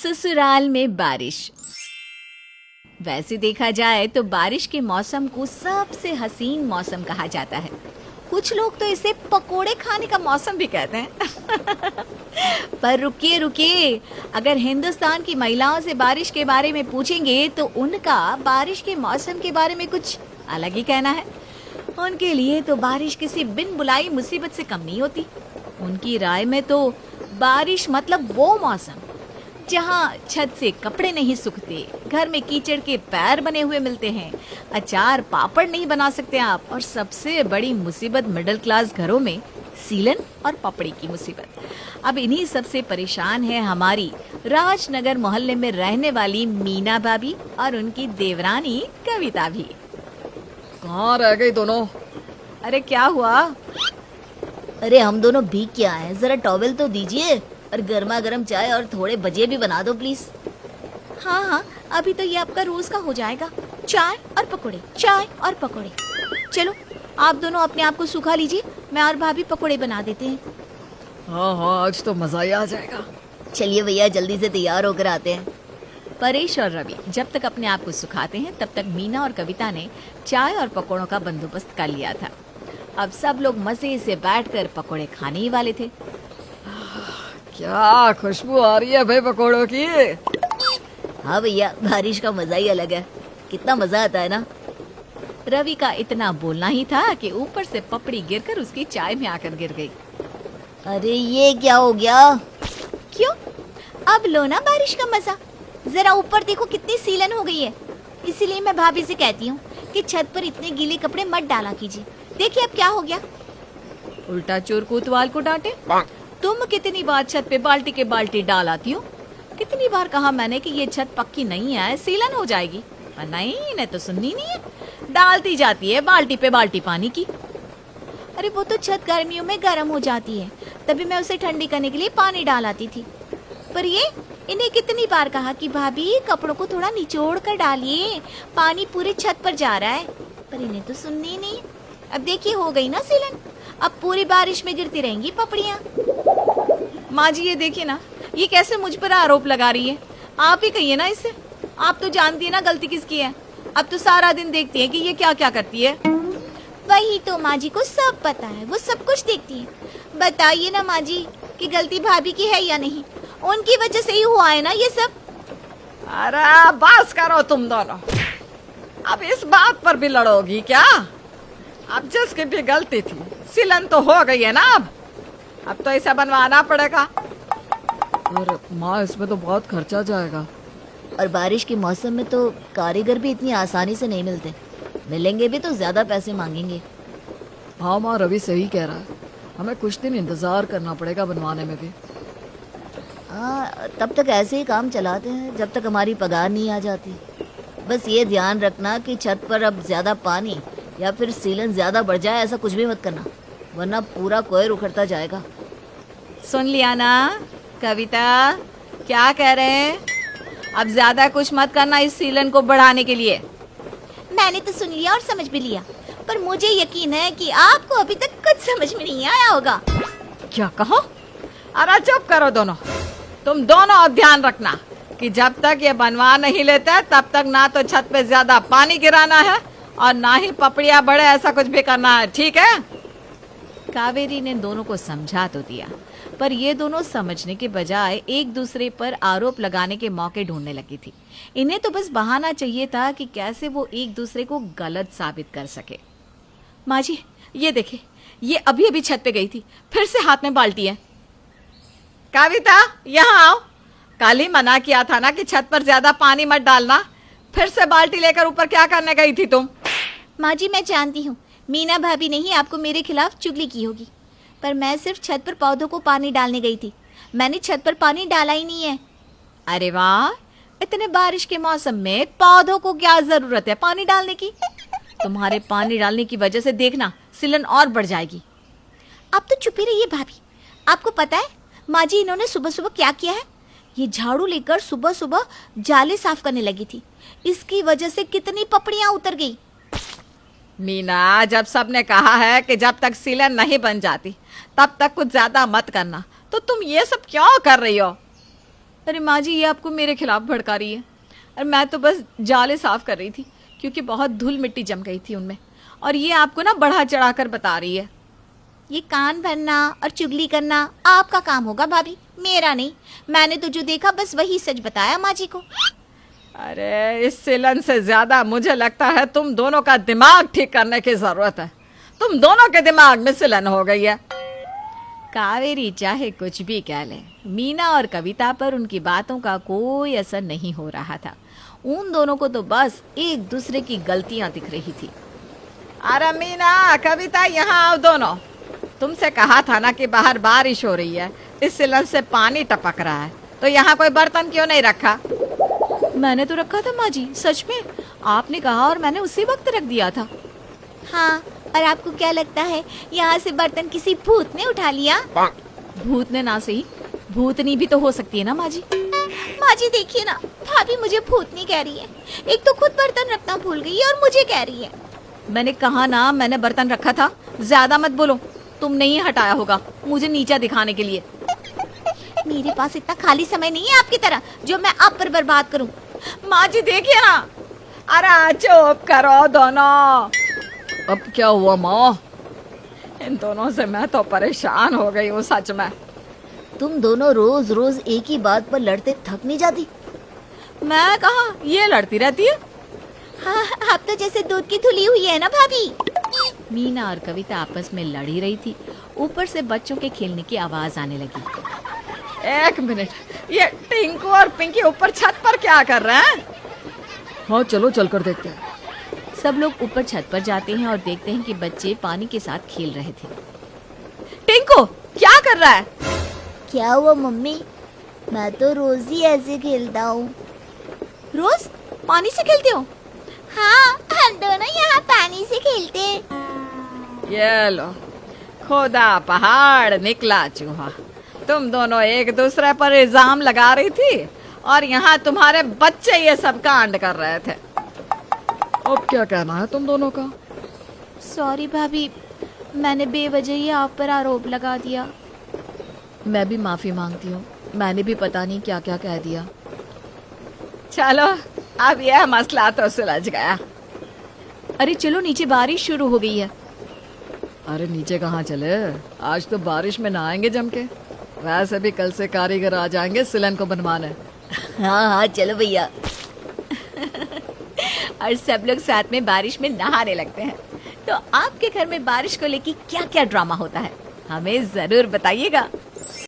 ससुराल में बारिश। वैसे देखा जाए तो बारिश के मौसम को सबसे हसीन मौसम कहा जाता है। कुछ लोग तो इसे पकोड़े खाने का मौसम भी कहते हैं। पर रुकिए रुकिए, अगर हिंदुस्तान की महिलाओं से बारिश के बारे में पूछेंगे तो उनका बारिश के मौसम के बारे में कुछ अलग ही कहना है। उनके लिए तो बारिश किसी बिन बुलाई मुसीबत से कम नहीं होती। उनकी राय में तो बारिश मतलब वो मौसम जहाँ छत से कपड़े नहीं सूखते, घर में कीचड़ के पैर बने हुए मिलते हैं, अचार पापड़ नहीं बना सकते आप, और सबसे बड़ी मुसीबत मिडिल क्लास घरों में सीलन और पपड़ी की मुसीबत। अब इन्हीं सबसे परेशान है हमारी राजनगर मोहल्ले में रहने वाली मीना भाभी और उनकी देवरानी कविता भी। कहाँ रह गई दोनों? अरे क्या हुआ? अरे हम दोनों भीग के आए हैं, जरा टॉवेल तो दीजिए और गर्मा गर्म चाय और थोड़े भजिए भी बना दो प्लीज। हाँ हाँ, अभी तो ये आपका रोज का हो जाएगा, चाय और पकोड़े, चाय और पकोड़े। चलो आप दोनों अपने आप को सुखा लीजिए, मैं और भाभी पकोड़े बना देते हैं। हाँ, आज तो मजा ही आ जाएगा। चलिए भैया, जल्दी से तैयार होकर आते हैं। परेश और रवि जब तक अपने आप को सुखाते हैं तब तक मीना और कविता ने चाय और पकोड़ों का बंदोबस्त कर लिया था। अब सब लोग मजे से बैठकर पकोड़े खाने ही वाले थे। क्या खुशबू आ रही है भाई पकोड़ों की। हाँ भैया, बारिश का मजा ही अलग है, कितना मजा आता है ना। रवि का इतना बोलना ही था कि ऊपर से पपड़ी गिरकर उसकी चाय में आकर गिर गई। अरे ये क्या हो गया? क्यों? अब लो ना बारिश का मजा। जरा ऊपर देखो कितनी सीलन हो गई है। इसीलिए मैं भाभी से कहती हूँ कि छत पर इतने गीले कपड़े मत डाला कीजिए। देखिए अब क्या हो गया। उल्टा चोर कोतवाल को डांटे। तुम कितनी बार छत पे बाल्टी के बाल्टी डाल आती हो? कितनी बार कहा मैंने कि ये छत पक्की नहीं है, सीलन हो जाएगी। पर नहीं, इन्हें तो सुननी नहीं है, डालती जाती है बाल्टी पे बाल्टी पानी की। अरे वो तो छत गर्मियों में गर्म हो जाती है, तभी मैं उसे ठंडी करने के लिए पानी डाल आती थी। पर ये इन्हें कितनी बार कहा कि भाभी कपड़ों को थोड़ा निचोड़ कर डालिए, पानी पूरे छत पर जा रहा है, पर इन्हें तो सुननी नहीं। अब देखिए हो गई ना सीलन, अब पूरी बारिश में गिरती रहेंगी पपड़ियाँ। माँ जी ये देखिए ना, ये कैसे मुझ पर आरोप लगा रही है। आप ही कहिए ना इसे, आप तो जानती है ना गलती किसकी है। अब तो सारा दिन देखती है कि ये क्या क्या करती है। वही तो माँ जी को सब पता है, वो सब कुछ देखती है। बताइए ना माँ जी कि गलती भाभी की है या नहीं, उनकी वजह से ही हुआ है ना ये सब। अरे बस करो तुम दोनों, अब इस बात पर भी लड़ोगी क्या? अब जिसकी भी गलती थी, सिलन तो हो गई है ना। अब तो इसे बनवाना पड़ेगा। और माँ इसमें तो बहुत खर्चा जाएगा। और बारिश के मौसम में तो कारीगर भी इतनी आसानी से नहीं मिलते, मिलेंगे भी तो ज्यादा पैसे मांगेंगे। हाँ माँ, रवि सही कह रहा है, हमें कुछ दिन इंतजार करना पड़ेगा बनवाने में भी। हाँ, तब तक ऐसे ही काम चलाते हैं जब तक हमारी पगार नहीं आ जाती। बस ये ध्यान रखना कि छत पर अब ज्यादा पानी या फिर सीलन ज्यादा बढ़ जाए, ऐसा कुछ भी मत करना, वरना पूरा कोयर उखड़ता जाएगा। सुन लिया ना कविता, क्या कह रहे हैं? अब ज्यादा कुछ मत करना इस सीलन को बढ़ाने के लिए। मैंने तो सुन लिया और समझ भी लिया, पर मुझे यकीन है कि आपको अभी तक कुछ समझ में नहीं आया होगा। क्या कहो? अरे चुप करो दोनों, तुम दोनों अब ध्यान रखना कि जब तक ये बनवा नहीं लेते तब तक ना तो छत पे ज्यादा पानी गिराना है और ना ही पपड़ियाँ बढ़े, ऐसा कुछ भी करना है, ठीक है? कावेरी ने दोनों को समझा तो दिया, पर ये दोनों समझने के बजाय एक दूसरे पर आरोप लगाने के मौके ढूंढने लगी थी। इन्हें तो बस बहाना चाहिए था कि कैसे वो एक दूसरे को गलत साबित कर सके। माँ जी ये देखे, ये अभी अभी छत पे गई थी, फिर से हाथ में बाल्टी है। कविता यहाँ आओ, कल ही मना किया था ना कि छत पर ज्यादा पानी मत डालना, फिर से बाल्टी लेकर ऊपर क्या करने गई थी तुम? माँ जी मैं जानती हूँ मीना भाभी ने ही आपको मेरे खिलाफ चुगली की होगी, पर मैं सिर्फ छत पर पौधों को पानी डालने गई थी, मैंने छत पर पानी डाला ही नहीं है। अरे वाह, इतने बारिश के मौसम में पौधों को क्या जरूरत है पानी डालने की? तुम्हारे पानी डालने की वजह से देखना सिलन और बढ़ जाएगी। आप तो चुप ही रहिए भाभी। आपको पता है माँ जी इन्होंने सुबह सुबह क्या किया है? ये झाड़ू लेकर सुबह सुबह जाले साफ करने लगी थी, इसकी वजह से कितनी पपड़ियाँ उतर गई। मीना, जब सबने कहा है कि जब तक सीलन नहीं बन जाती तब तक कुछ ज्यादा मत करना, तो तुम ये सब क्यों कर रही हो? अरे माँ जी, ये आपको मेरे खिलाफ भड़का रही है। और मैं तो बस जाले साफ कर रही थी, क्योंकि बहुत धूल मिट्टी जम गई थी उनमें। और ये आपको ना बढ़ा चढ़ा कर बता रही है। ये कान भरना और चुगली करना आपका काम होगा भाभी, मेरा नहीं। मैंने तो जो देखा बस वही सच बताया माँ जी को। अरे इस सिलन से ज्यादा मुझे लगता है तुम दोनों का दिमाग ठीक करने की जरूरत है। तुम दोनों के दिमाग में सिलन हो गई है। कावेरी चाहे कुछ भी कह ले, मीना और कविता पर उनकी बातों का कोई असर नहीं हो रहा था। उन दोनों को तो बस एक दूसरे की गलतियां दिख रही थी। अरे मीना, कविता, यहाँ आओ दोनों। तुमसे कहा था ना कि बाहर बारिश हो रही है, इस सिलन से पानी टपक रहा है, तो यहाँ कोई बर्तन क्यों नहीं रखा? मैंने तो रखा था माँ जी, सच में। आपने कहा और मैंने उसी वक्त रख दिया था। हाँ, और आपको क्या लगता है यहाँ से बर्तन किसी भूत ने उठा लिया? भूत ने ना सही, भूतनी भी तो हो सकती है ना माँ जी। माँ जी देखिए ना, भाभी मुझे भूतनी कह रही है। एक तो खुद बर्तन रखना भूल गई है और मुझे कह रही है। मैंने कहा ना, मैंने बर्तन रखा था। ज्यादा मत बोलो, तुमने ही हटाया होगा मुझे नीचा दिखाने के लिए। मेरे पास इतना खाली समय नहीं है आपकी तरह जो मैं आप पर बर्बाद करूं। माँ जी देखिए ना। अरे चुप करो दोनों। अब क्या हुआ माँ? इन दोनों से मैं तो परेशान हो गई हूँ सच में। तुम दोनों रोज रोज एक ही बात पर लड़ते थक नहीं जाती? मैं कहा, ये लड़ती रहती है। हाँ, आप तो जैसे दूध की धुली हुई है ना भाभी। मीना और कविता आपस में लड़ ही रही थी। ऊपर से बच्चों के खेलने की आवाज आने लगी। एक मिनट, ये टिंकू और पिंकी ऊपर छत पर क्या कर रहे हैं? हाँ चलो चलकर देखते हैं। सब लोग ऊपर छत पर जाते हैं और देखते हैं कि बच्चे पानी के साथ खेल रहे थे। टिंकू क्या कर रहा है? क्या हुआ मम्मी? मैं तो रोज ही ऐसे खेलता हूँ। रोज पानी से खेलते हो? हाँ, हम दोनों यहाँ पानी से खेलते हैं। ये लो, खुदा पहाड़ निकला चूहा। तुम दोनों एक दूसरे पर इल्जाम लगा रही थी और यहाँ तुम्हारे बच्चे ये सब कांड कर रहे थे। अब क्या कहना है तुम दोनों का? सॉरी भाभी, मैंने बेवजह ही आप पर आरोप लगा दिया। मैं भी माफी मांगती हूँ, मैंने भी पता नहीं क्या क्या कह दिया। चलो, अब यह मसला तो सुलझ गया। अरे चलो नीचे, बारिश शुरू हो गई है। अरे नीचे कहाँ चले, आज तो बारिश में नहाएंगे जम के। वैसे भी कल से कारीगर आ जाएंगे सिलन को बनवाने। हाँ हाँ चलो भैया। और सब लोग साथ में बारिश में नहाने लगते हैं। तो आपके घर में बारिश को लेकर क्या क्या ड्रामा होता है, हमें जरूर बताइएगा।